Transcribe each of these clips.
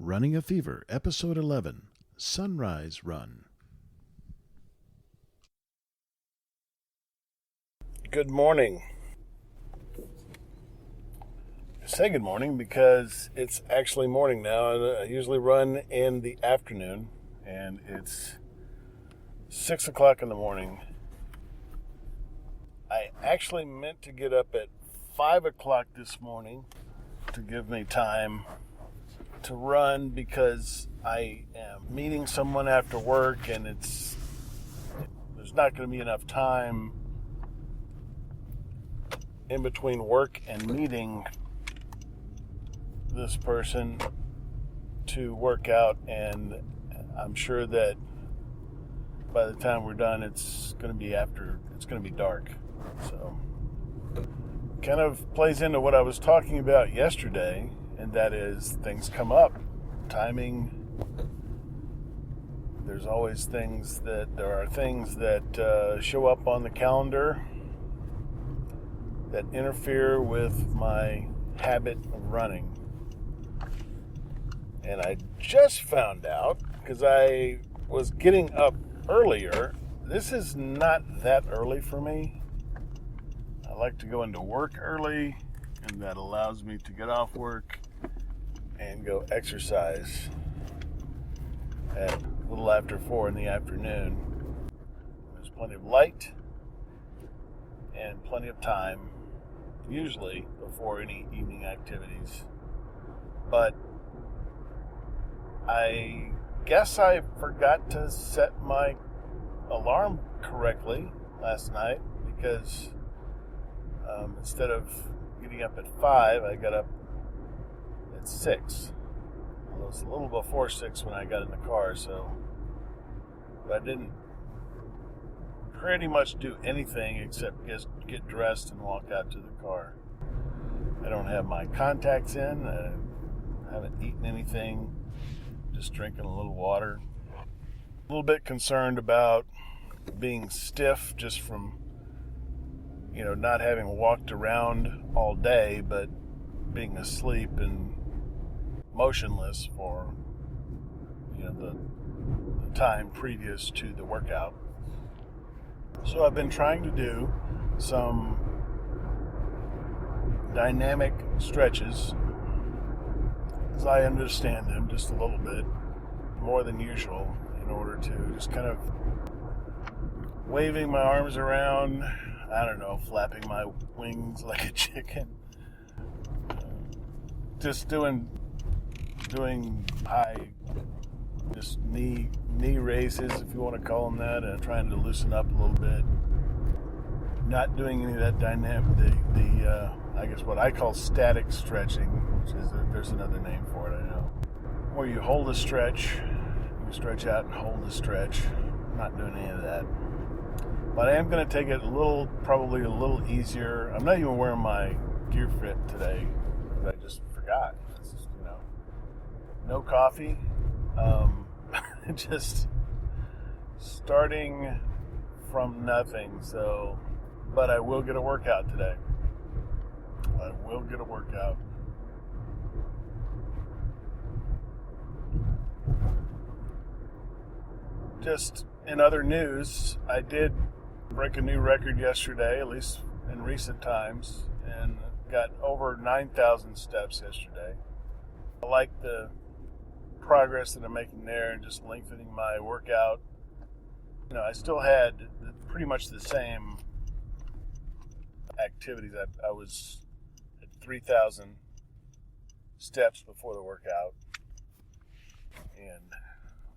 Running a Fever, Episode 11, Sunrise Run. Good morning. I say good morning because it's actually morning now. I usually run in the afternoon, and it's 6 o'clock in the morning. I actually meant to get up at 5 o'clock this morning to give me time to run because I am meeting someone after work, and there's not going to be enough time in between work and meeting this person to work out, and I'm sure that by the time we're done it's going to be dark. So kind of plays into what I was talking about yesterday, and that is things come up. Timing. There are things that show up on the calendar that interfere with my habit of running. And I just found out, because I was getting up earlier, this is not that early for me. I like to go into work early, and that allows me to get off work and go exercise at a little after 4 in the afternoon. There's plenty of light and plenty of time, usually before any evening activities. But I guess I forgot to set my alarm correctly last night, because instead of getting up at 5, I got up at 6. Well, it was a little before 6 when I got in the car, but I didn't pretty much do anything except just get dressed and walk out to the car. I don't have my contacts in. I haven't eaten anything. Just drinking a little water. A little bit concerned about being stiff just from, not having walked around all day, but being asleep and motionless for, the time previous to the workout. So I've been trying to do some dynamic stretches, as I understand them, just a little bit more than usual, in order to just kind of waving my arms around, flapping my wings like a chicken, just doing high, just knee raises, if you want to call them that, and trying to loosen up a little bit. Not doing any of that dynamic, I guess what I call static stretching, which is, there's another name for it, I know, where you hold a stretch, you stretch out and hold a stretch. Not doing any of that. But I am going to take it probably a little easier. I'm not even wearing my gear fit today, because I just forgot. It's just, no coffee. Just starting from nothing. But I will get a workout today. Just in other news, I did break a new record yesterday, at least in recent times, and got over 9,000 steps yesterday. I like the progress that I'm making there and just lengthening my workout. I still had pretty much the same activities. I was at 3,000 steps before the workout, and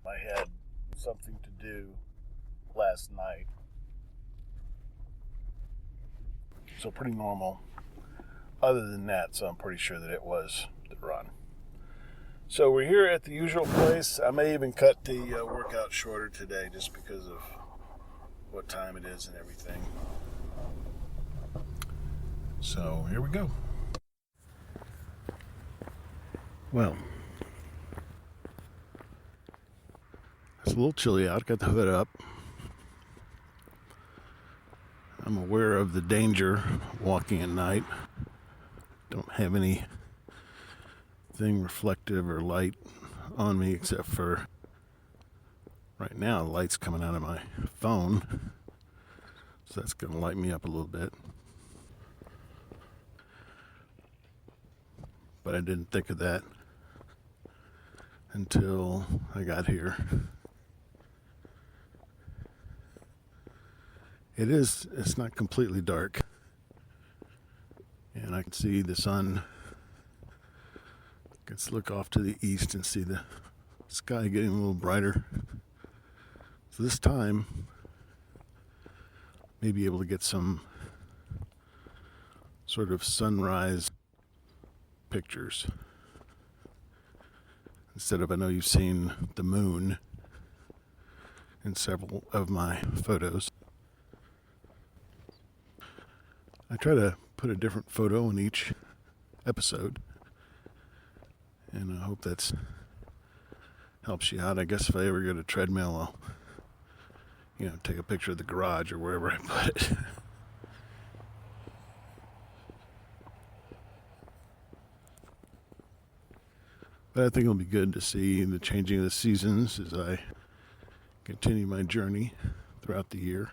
I had something to do last night, so pretty normal other than that. So I'm pretty sure that it was the run. So we're here at the usual place. I may even cut the workout shorter today, just because of what time it is and everything. So here we go. Well, it's a little chilly out. Got the hood up. I'm aware of the danger walking at night. Don't have anything reflective or light on me except for right now the light's coming out of my phone, so that's going to light me up a little bit. But I didn't think of that until I got here. It's not completely dark, and I can see the sun. Let's look off to the east and see the sky getting a little brighter. So this time, maybe able to get some sort of sunrise pictures. Instead of, I know you've seen the moon in several of my photos. I try to put a different photo in each episode, and I hope that's helps you out. I guess if I ever get a treadmill, I'll, take a picture of the garage or wherever I put it. But I think it'll be good to see the changing of the seasons as I continue my journey throughout the year.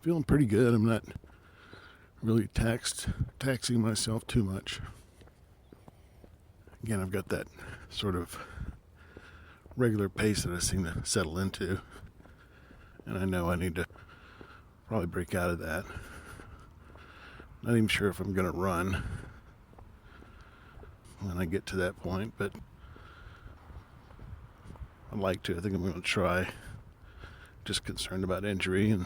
Feeling pretty good. I'm not really taxing myself too much. Again, I've got that sort of regular pace that I seem to settle into, and I know I need to probably break out of that. Not even sure if I'm going to run when I get to that point, but I'd like to. I think I'm going to try. Just concerned about injury, and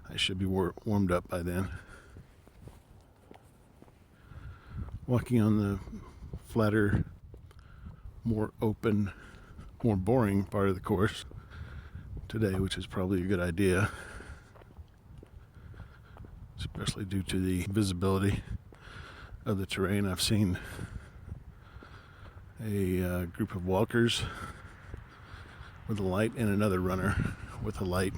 I should be warmed up by then. Walking on the flatter, more open, more boring part of the course today, which is probably a good idea, especially due to the visibility of the terrain. I've seen a group of walkers with a light and another runner with a light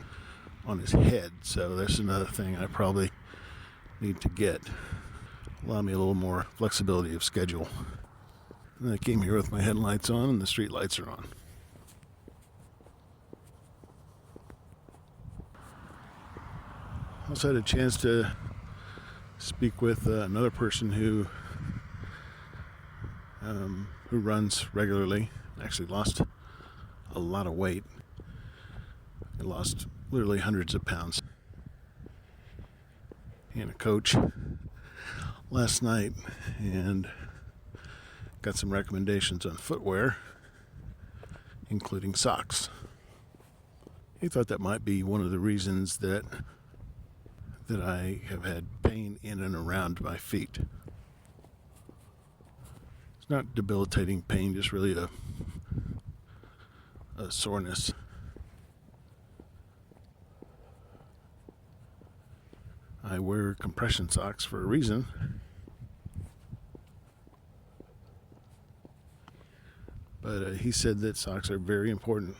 on his head, so there's another thing I probably need to get. Allow me a little more flexibility of schedule. And I came here with my headlights on and the street lights are on. Also had a chance to speak with another person who runs regularly. Actually lost a lot of weight. He lost literally hundreds of pounds. He and a coach last night, and got some recommendations on footwear, including socks. He thought that might be one of the reasons that I have had pain in and around my feet. It's not debilitating pain, just really a soreness. I wear compression socks for a reason. But he said that socks are very important.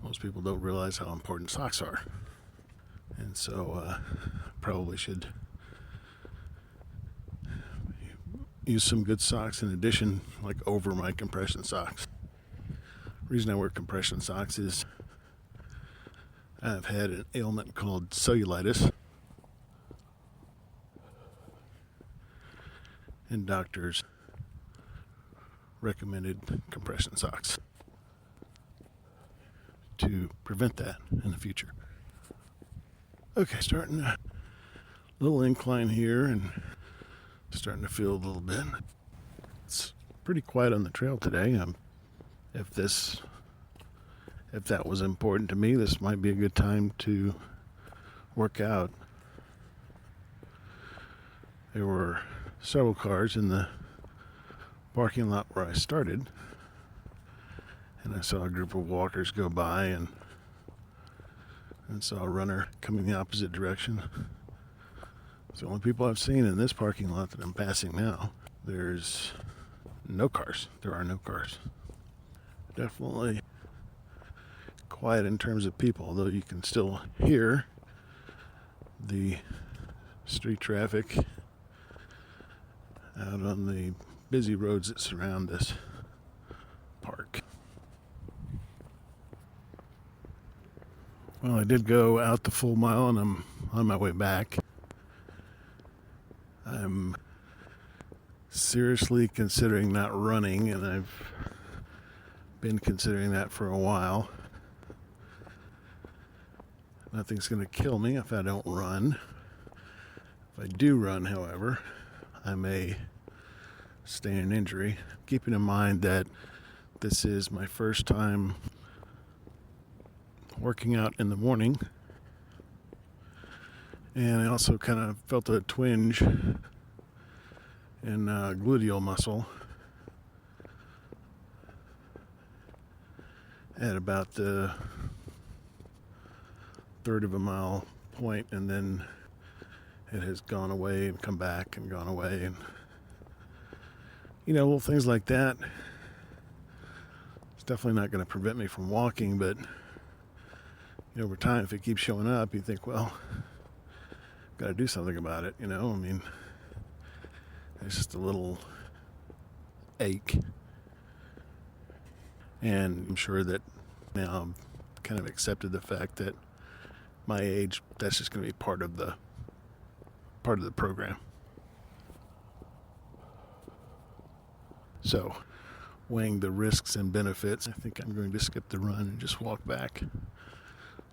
Most people don't realize how important socks are. And so probably should use some good socks in addition, like over my compression socks. The reason I wear compression socks is I've had an ailment called cellulitis, and doctors recommended compression socks to prevent that in the future. Okay, starting a little incline here and starting to feel a little bit. It's pretty quiet on the trail today. If that was important to me, this might be a good time to work out. There were several cars in the parking lot where I started, and I saw a group of walkers go by and saw a runner coming the opposite direction. It's the only people I've seen in this parking lot that I'm passing now. There's no cars. There are no cars. Definitely quiet in terms of people, although you can still hear the street traffic out on the busy roads that surround this park. Well, I did go out the full mile and I'm on my way back. I'm seriously considering not running, and I've been considering that for a while. Nothing's going to kill me if I don't run. If I do run, however, I may sustain an injury. Keeping in mind that this is my first time working out in the morning, and I also kind of felt a twinge in gluteal muscle at about the third of a mile point, and then it has gone away and come back and gone away, and little things like that. It's definitely not going to prevent me from walking, but over time, if it keeps showing up, you think, well, got to do something about it. It's just a little ache, and I'm sure that now I've kind of accepted the fact that my age, that's just going to be part of the program. So, weighing the risks and benefits, I think I'm going to skip the run and just walk back.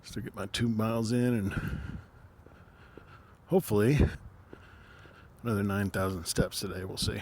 Still get my 2 miles in, and hopefully another 9,000 steps today. We'll see.